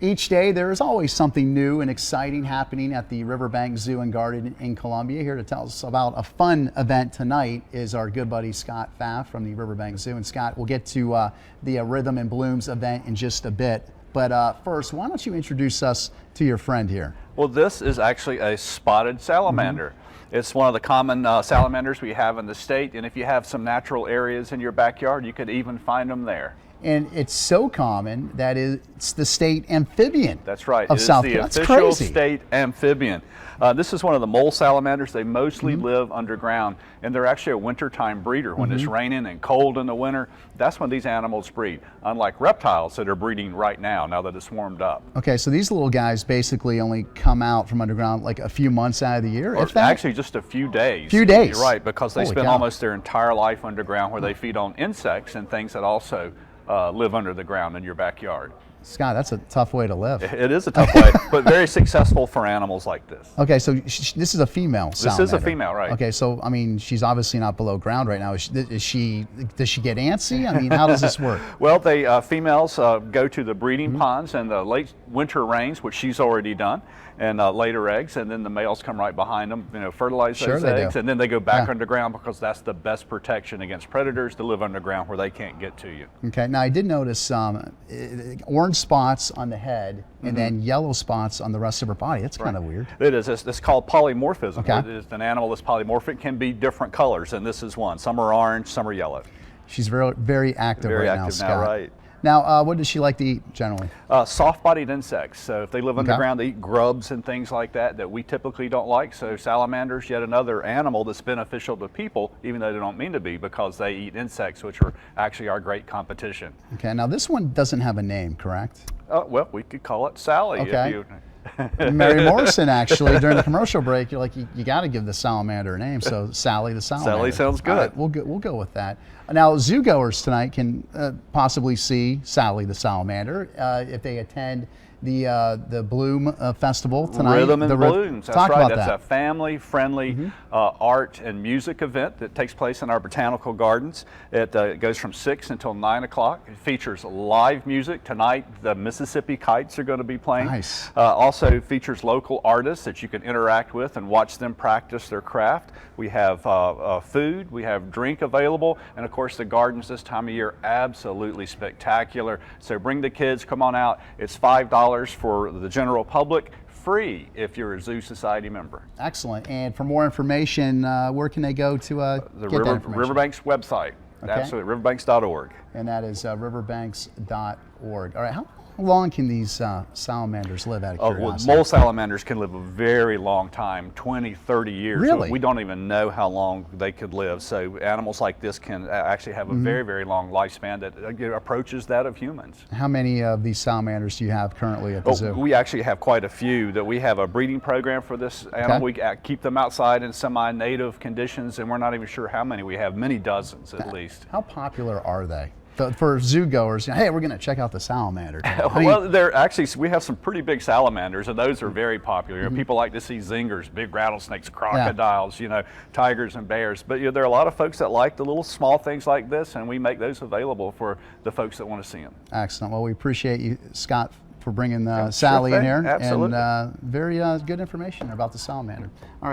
Each day there is always something new and exciting happening at the Riverbanks Zoo and Garden in Columbia. Here to tell us about a fun event tonight is our good buddy Scott Pfaff from the Riverbanks Zoo. And Scott, we'll get to the Rhythm and Blooms event in just a bit. But first, why don't you introduce us to your friend here? Well, this is actually a spotted salamander. It's one of the common salamanders we have in the state, and if you have some natural areas in your backyard, you could even find them there. And it's so common that it's the state amphibian. That's right. Of South It is the That's official crazy. state amphibian. This is one of the mole salamanders. They mostly live underground, and they're actually a wintertime breeder. When it's raining and cold in the winter, that's when these animals breed, unlike reptiles that are breeding right now that it's warmed up. Okay, so these little guys basically only come out from underground like a few months out of the year, Or if that? actually just a few days. Few days. You're right, because they Holy spend cow. almost their entire life underground, where they feed on insects and things that also live under the ground in your backyard. Scott, that's a tough way to live. It is a tough way, but very successful for animals like this. Okay, so this is a female salamander. This is a female, right? Okay, so I mean, she's obviously not below ground right now. Does she get antsy? I mean, how does this work? Well, they females go to the breeding ponds and the late winter rains, which she's already done, and lay their eggs, and then the males come right behind them, fertilize those eggs, and then they go back underground, because that's the best protection against predators, to live underground where they can't get to you. Okay, now I did notice orange spots on the head and then yellow spots on the rest of her body. That's kind of weird. It is. It's called polymorphism. Okay. It is an animal that's polymorphic, can be different colors, and this is one. Some are orange, some are yellow. She's very active Very right now, active Scott. now, right. Now, what does she like to eat generally? Soft-bodied insects. So if they live underground, they eat grubs and things like that we typically don't like. So salamanders, yet another animal that's beneficial to people, even though they don't mean to be, because they eat insects, which are actually our great competition. Okay, now this one doesn't have a name, correct? Well, we could call it Sally. Okay. If you... Mary Morrison, actually, during the commercial break, you're like, you got to give the salamander a name. So Sally the salamander. Sally sounds good. All right, we'll go with that. Now, zoo goers tonight can possibly see Sally the salamander if they attend the Bloom Festival tonight. Rhythm and Blooms. That's Talk right. about That's that. a family-friendly art and music event that takes place in our botanical gardens. It goes from 6 until 9 o'clock. It features live music. Tonight, the Mississippi Kites are going to be playing. Nice. Also features local artists that you can interact with and watch them practice their craft. We have food, we have drink available, and of course the gardens this time of year absolutely spectacular. So bring the kids, come on out. It's $5 for the general public, free if you're a Zoo Society member. Excellent. And for more information, where can they go to The get that information? Riverbanks website. Okay. Absolutely, riverbanks.org. And that is riverbanks.org. All right, how long can these salamanders live, out of Well, curiosity? mole salamanders can live a very long time, 20, 30 years. Really? We don't even know how long they could live. So animals like this can actually have a very, very long lifespan that approaches that of humans. How many of these salamanders do you have currently at the zoo? We actually have quite a few. That we have a breeding program for this animal. We keep them outside in semi-native conditions, and we're not even sure how many we have, many dozens at least. How popular are they? For zoo goers, hey, we're going to check out the salamander today. Well, they're actually, we have some pretty big salamanders, and those are very popular. People like to see zingers, big rattlesnakes, crocodiles, tigers and bears. But there are a lot of folks that like the little small things like this, and we make those available for the folks that want to see them. Excellent. Well, we appreciate you, Scott, for bringing Sally in here. Absolutely. And very good information about the salamander. All right.